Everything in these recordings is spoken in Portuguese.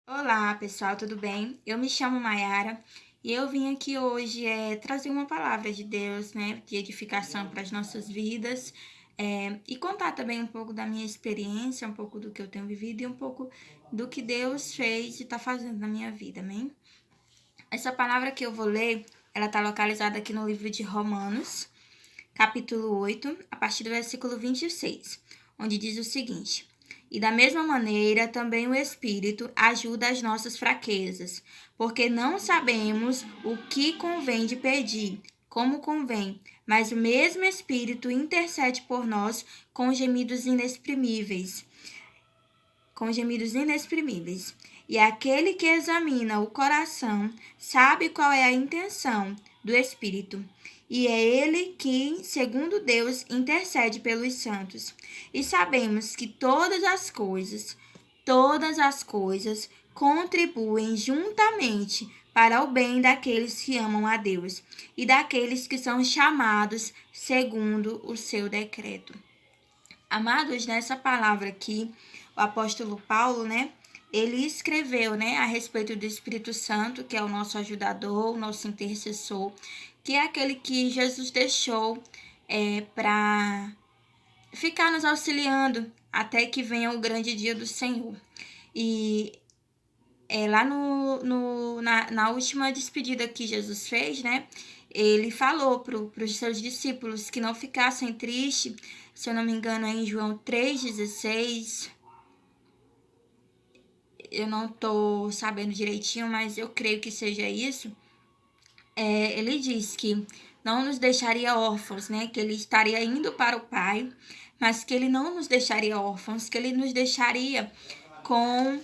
Olá, pessoal, tudo bem? Eu me chamo Mayara e eu vim aqui hoje trazer uma palavra de Deus, né, de edificação para as nossas vidas, e contar também um pouco da minha experiência, um pouco do que eu tenho vivido e um pouco do que Deus fez e está fazendo na minha vida, amém? Essa palavra que eu vou ler, ela está localizada aqui no livro de Romanos, capítulo 8, a partir do versículo 26, onde diz o seguinte: E da mesma maneira também o Espírito ajuda as nossas fraquezas, porque não sabemos o que convém de pedir, como convém, mas o mesmo Espírito intercede por nós com gemidos inexprimíveis. Com gemidos inexprimíveis. E aquele que examina o coração sabe qual é a intenção do Espírito. E é ele que, segundo Deus, intercede pelos santos. E sabemos que todas as coisas contribuem juntamente para o bem daqueles que amam a Deus e daqueles que são chamados segundo o seu decreto. Amados, nessa palavra aqui, o apóstolo Paulo, né, ele escreveu, né, a respeito do Espírito Santo, que é o nosso ajudador, o nosso intercessor, que é aquele que Jesus deixou para ficar nos auxiliando até que venha o grande dia do Senhor. E lá na última despedida que Jesus fez, né? Ele falou para os seus discípulos que não ficassem tristes, se eu não me engano, é em João 3,16. Eu não estou sabendo direitinho, mas eu creio que seja isso. Ele diz que não nos deixaria órfãos, né? Que ele estaria indo para o Pai, mas que ele não nos deixaria órfãos, que ele nos deixaria com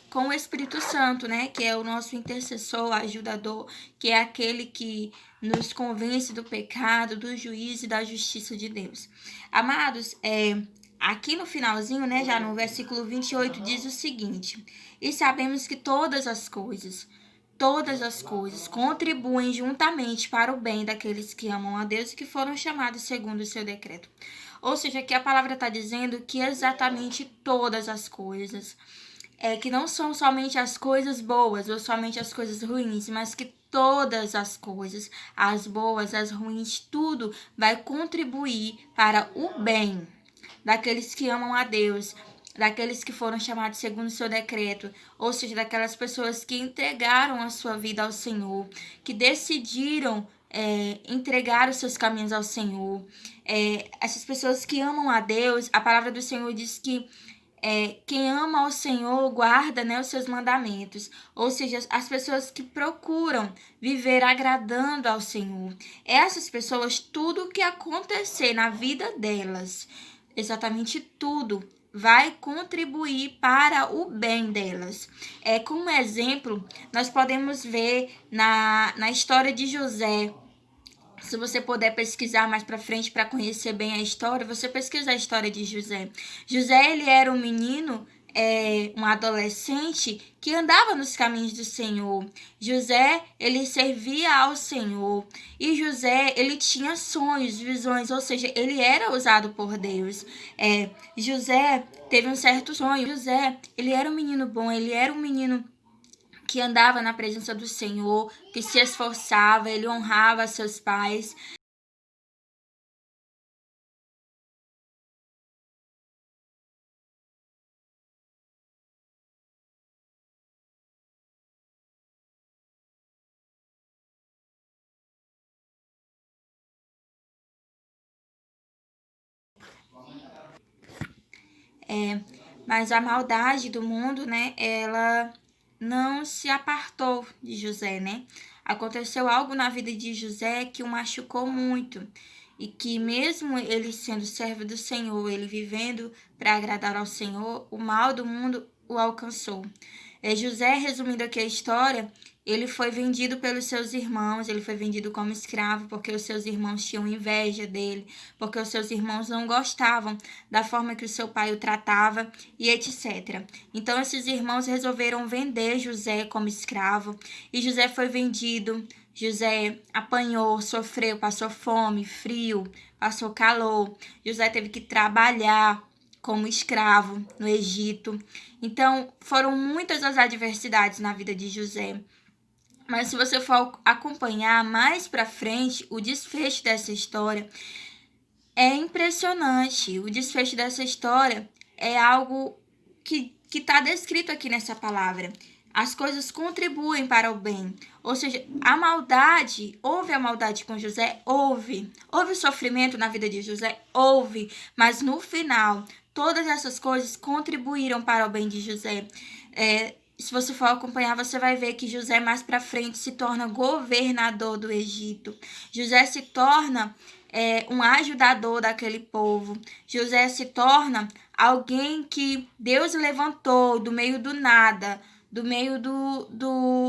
com o Espírito Santo, né? Que é o nosso intercessor, ajudador, que é aquele que nos convence do pecado, do juízo e da justiça de Deus. Amados, aqui no finalzinho, né? Já no versículo 28, diz o seguinte: E sabemos que todas as coisas contribuem juntamente para o bem daqueles que amam a Deus e que foram chamados segundo o seu decreto. Ou seja, que a palavra está dizendo que exatamente todas as coisas, que não são somente as coisas boas ou somente as coisas ruins, mas que todas as coisas, as boas, as ruins, tudo vai contribuir para o bem daqueles que amam a Deus, daqueles que foram chamados segundo o seu decreto, ou seja, daquelas pessoas que entregaram a sua vida ao Senhor, que decidiram entregar os seus caminhos ao Senhor. Essas pessoas que amam a Deus, a palavra do Senhor diz que quem ama ao Senhor guarda, né, os seus mandamentos. Ou seja, as pessoas que procuram viver agradando ao Senhor. Essas pessoas, tudo o que acontecer na vida delas, exatamente tudo, vai contribuir para o bem delas. Como exemplo, nós podemos ver na história de José. Se você puder pesquisar mais para frente para conhecer bem a história, você pesquisa a história de José. José, ele era um menino, um adolescente que andava nos caminhos do Senhor. José, ele servia ao Senhor. E José, ele tinha sonhos, visões, ou seja, ele era usado por Deus. José teve um certo sonho. José, ele era um menino bom, ele era um menino que andava na presença do Senhor, que se esforçava, ele honrava seus pais. Mas a maldade do mundo, né, ela não se apartou de José, né? Aconteceu algo na vida de José que o machucou muito. E que mesmo ele sendo servo do Senhor, ele vivendo para agradar ao Senhor, o mal do mundo o alcançou. José, resumindo aqui a história, ele foi vendido pelos seus irmãos, ele foi vendido como escravo porque os seus irmãos tinham inveja dele, porque os seus irmãos não gostavam da forma que o seu pai o tratava e etc. Então esses irmãos resolveram vender José como escravo e José foi vendido. José apanhou, sofreu, passou fome, frio, passou calor. José teve que trabalhar como escravo no Egito. Então, foram muitas as adversidades na vida de José. Mas se você for acompanhar mais para frente, o desfecho dessa história é impressionante. O desfecho dessa história é algo que está descrito aqui nessa palavra. As coisas contribuem para o bem. Ou seja, a maldade, houve a maldade com José? Houve. Houve sofrimento na vida de José? Houve. Mas no final, todas essas coisas contribuíram para o bem de José. Se você for acompanhar, você vai ver que José mais para frente se torna governador do Egito. José se torna um ajudador daquele povo. José se torna alguém que Deus levantou do meio do nada, do meio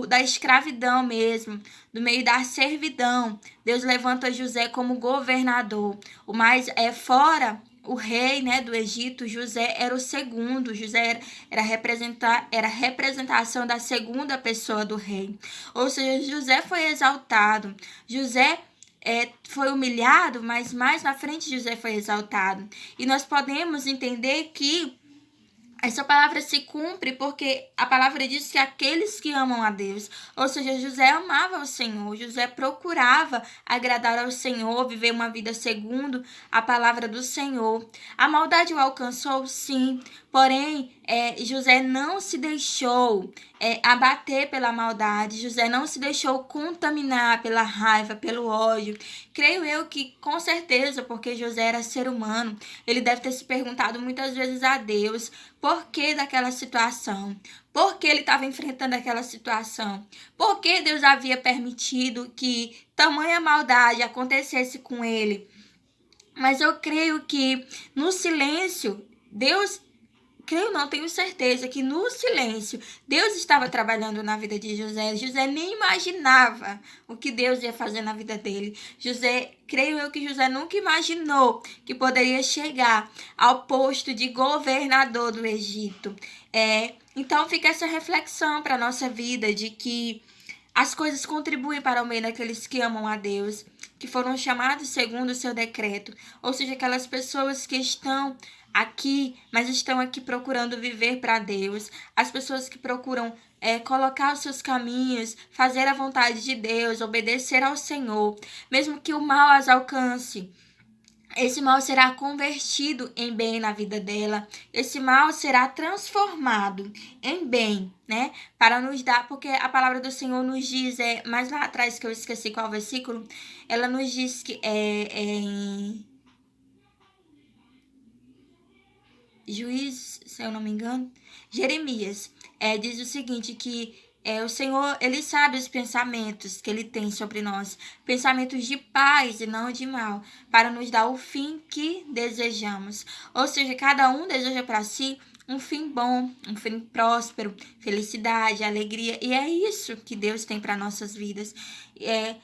da escravidão mesmo, do meio da servidão. Deus levanta José como governador. O mais fora o rei, né, do Egito, José era o segundo. José era a representação da segunda pessoa do rei. Ou seja, José foi exaltado. José foi humilhado, mas mais na frente José foi exaltado. E nós podemos entender que essa palavra se cumpre porque a palavra diz que aqueles que amam a Deus, ou seja, José amava o Senhor, José procurava agradar ao Senhor, viver uma vida segundo a palavra do Senhor. A maldade o alcançou, sim, porém, José não se deixou abater pela maldade, José não se deixou contaminar pela raiva, pelo ódio. Creio eu que, com certeza, porque José era ser humano, ele deve ter se perguntado muitas vezes a Deus por que daquela situação, por que ele estava enfrentando aquela situação, por que Deus havia permitido que tamanha maldade acontecesse com ele. Mas eu creio que no silêncio, tenho certeza que no silêncio, Deus estava trabalhando na vida de José. José nem imaginava o que Deus ia fazer na vida dele. Creio eu que José nunca imaginou que poderia chegar ao posto de governador do Egito. Então fica essa reflexão para a nossa vida de que as coisas contribuem para o bem daqueles que amam a Deus, que foram chamados segundo o seu decreto. Ou seja, aquelas pessoas que estão aqui, mas estão aqui procurando viver para Deus. As pessoas que procuram colocar os seus caminhos, fazer a vontade de Deus, obedecer ao Senhor, mesmo que o mal as alcance. Esse mal será convertido em bem na vida dela. Esse mal será transformado em bem, né? Para nos dar, porque a palavra do Senhor nos diz, mais lá atrás que eu esqueci qual versículo, ela nos diz que em Juízes, se eu não me engano, Jeremias, diz o seguinte, que o Senhor, Ele sabe os pensamentos que Ele tem sobre nós, pensamentos de paz e não de mal, para nos dar o fim que desejamos. Ou seja, cada um deseja para si um fim bom, um fim próspero, felicidade, alegria, e é isso que Deus tem para nossas vidas.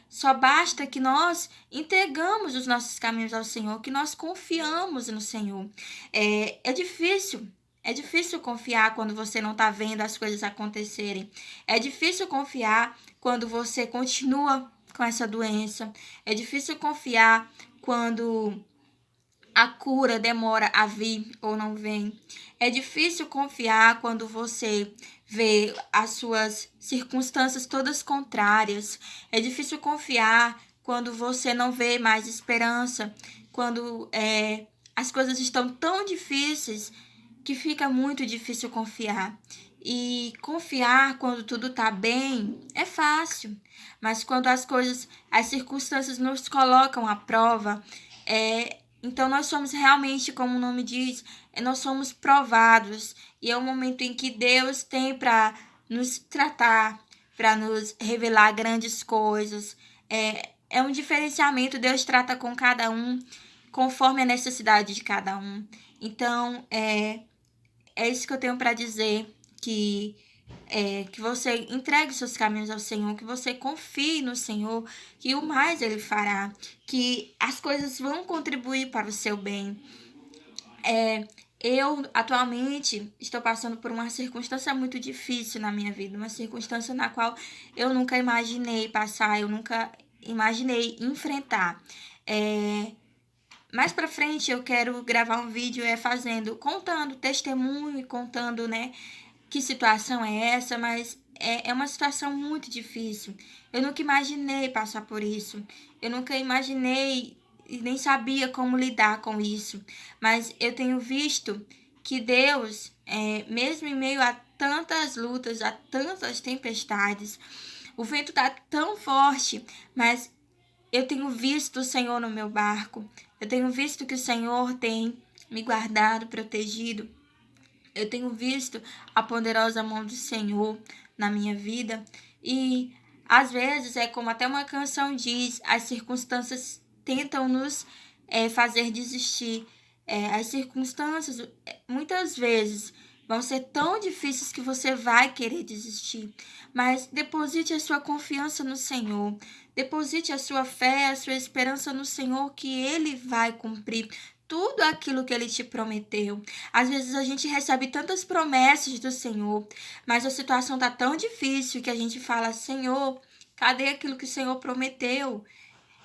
Só basta que nós entregamos os nossos caminhos ao Senhor, que nós confiamos no Senhor. É difícil confiar quando você não está vendo as coisas acontecerem. É difícil confiar quando você continua com essa doença. É difícil confiar quando a cura demora a vir ou não vem. É difícil confiar quando você vê as suas circunstâncias todas contrárias. É difícil confiar quando você não vê mais esperança. Quando as coisas estão tão difíceis que fica muito difícil confiar. E confiar quando tudo tá bem é fácil. Mas quando as circunstâncias nos colocam à prova, então nós somos realmente, como o nome diz, nós somos provados. E é o momento em que Deus tem para nos tratar, para nos revelar grandes coisas. É um diferenciamento, Deus trata com cada um conforme a necessidade de cada um. Então, é isso que eu tenho para dizer, que você entregue seus caminhos ao Senhor, que você confie no Senhor, que o mais Ele fará, que as coisas vão contribuir para o seu bem. Eu, atualmente, estou passando por uma circunstância muito difícil na minha vida, uma circunstância na qual eu nunca imaginei passar, eu nunca imaginei enfrentar. Mais pra frente eu quero gravar um vídeo contando testemunho e contando, né, que situação é essa, mas é uma situação muito difícil. Eu nunca imaginei passar por isso. Eu nunca imaginei e nem sabia como lidar com isso. Mas eu tenho visto que Deus, mesmo em meio a tantas lutas, a tantas tempestades, o vento tá tão forte, mas eu tenho visto o Senhor no meu barco. Eu tenho visto que o Senhor tem me guardado, protegido. Eu tenho visto a poderosa mão do Senhor na minha vida. E às vezes é como até uma canção diz, as circunstâncias tentam nos fazer desistir. As circunstâncias muitas vezes vão ser tão difíceis que você vai querer desistir. Mas deposite a sua confiança no Senhor. Deposite a sua fé, a sua esperança no Senhor, que Ele vai cumprir tudo aquilo que Ele te prometeu. Às vezes a gente recebe tantas promessas do Senhor, mas a situação tá tão difícil que a gente fala: Senhor, cadê aquilo que o Senhor prometeu?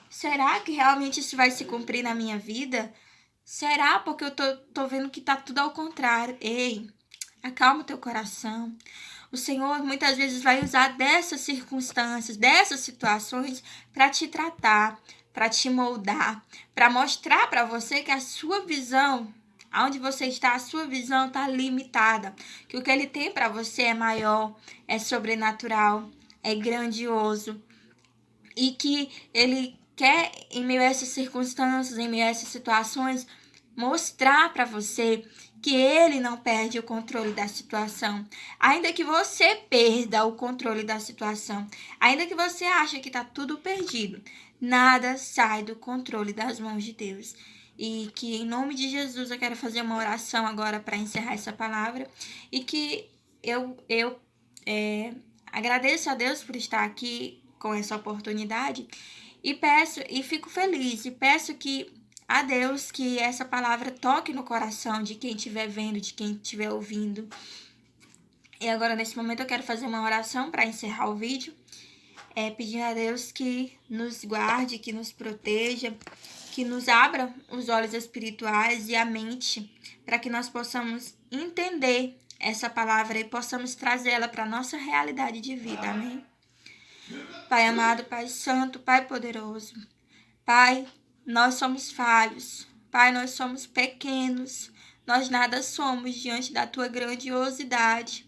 Será que realmente isso vai se cumprir na minha vida? Será? Porque eu tô vendo que tá tudo ao contrário. Ei, acalma o teu coração. O Senhor muitas vezes vai usar dessas circunstâncias, dessas situações para te tratar, para te moldar, para mostrar para você que a sua visão, aonde você está, a sua visão está limitada, que o que Ele tem para você é maior, é sobrenatural, é grandioso e que Ele quer, em meio a essas circunstâncias, em meio a essas situações, mostrar para você que Ele não perde o controle da situação. Ainda que você perda o controle da situação, ainda que você ache que está tudo perdido, nada sai do controle das mãos de Deus. E que em nome de Jesus eu quero fazer uma oração agora para encerrar essa palavra. E que eu agradeço a Deus por estar aqui com essa oportunidade. E peço, e fico feliz, e peço que a Deus que essa palavra toque no coração de quem estiver vendo, de quem estiver ouvindo. E agora, nesse momento, eu quero fazer uma oração para encerrar o vídeo, pedindo a Deus que nos guarde, que nos proteja, que nos abra os olhos espirituais e a mente, para que nós possamos entender essa palavra e possamos trazê-la para a nossa realidade de vida. Amém? Pai amado, Pai santo, Pai poderoso, Pai, nós somos falhos. Pai, nós somos pequenos. Nós nada somos diante da tua grandiosidade.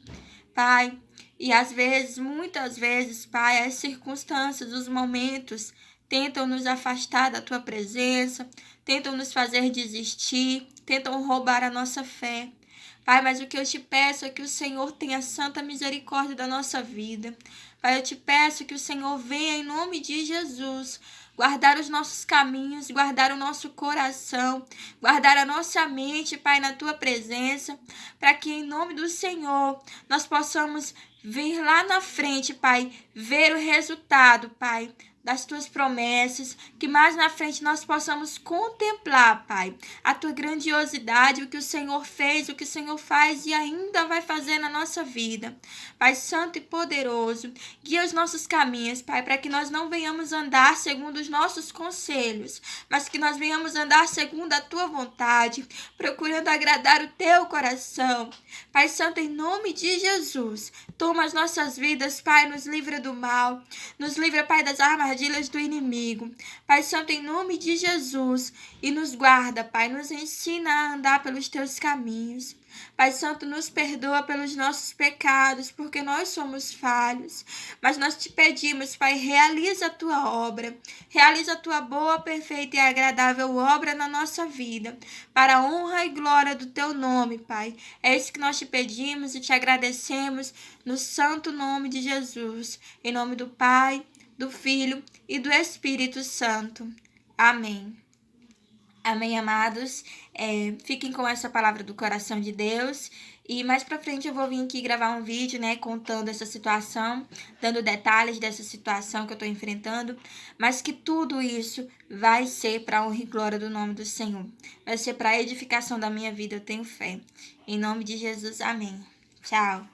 Pai, e às vezes, muitas vezes, Pai, as circunstâncias, os momentos tentam nos afastar da tua presença, tentam nos fazer desistir, tentam roubar a nossa fé. Pai, mas o que eu te peço é que o Senhor tenha santa misericórdia da nossa vida. Pai, eu te peço que o Senhor venha em nome de Jesus guardar os nossos caminhos, guardar o nosso coração, guardar a nossa mente, Pai, na tua presença, para que em nome do Senhor nós possamos vir lá na frente, Pai, ver o resultado, Pai, das tuas promessas, que mais na frente nós possamos contemplar, Pai, a tua grandiosidade, o que o Senhor fez, o que o Senhor faz e ainda vai fazer na nossa vida. Pai santo e poderoso, guia os nossos caminhos, Pai, para que nós não venhamos andar segundo os nossos conselhos, mas que nós venhamos andar segundo a tua vontade, procurando agradar o teu coração. Pai santo, em nome de Jesus, toma as nossas vidas, Pai, nos livra do mal, nos livra, Pai, das armadilhas do inimigo. Pai santo, em nome de Jesus, e nos guarda, Pai, nos ensina a andar pelos teus caminhos. Pai santo, nos perdoa pelos nossos pecados, porque nós somos falhos. Mas nós te pedimos, Pai, realiza a tua obra. Realiza a tua boa, perfeita e agradável obra na nossa vida, para a honra e glória do teu nome, Pai. É isso que nós te pedimos e te agradecemos no santo nome de Jesus. Em nome do Pai, do Filho e do Espírito Santo. Amém. Amém, amados? Fiquem com essa palavra do coração de Deus. E mais pra frente eu vou vir aqui gravar um vídeo, né, contando essa situação, dando detalhes dessa situação que eu tô enfrentando, mas que tudo isso vai ser para honra e glória do nome do Senhor. Vai ser para edificação da minha vida, eu tenho fé. Em nome de Jesus, amém. Tchau.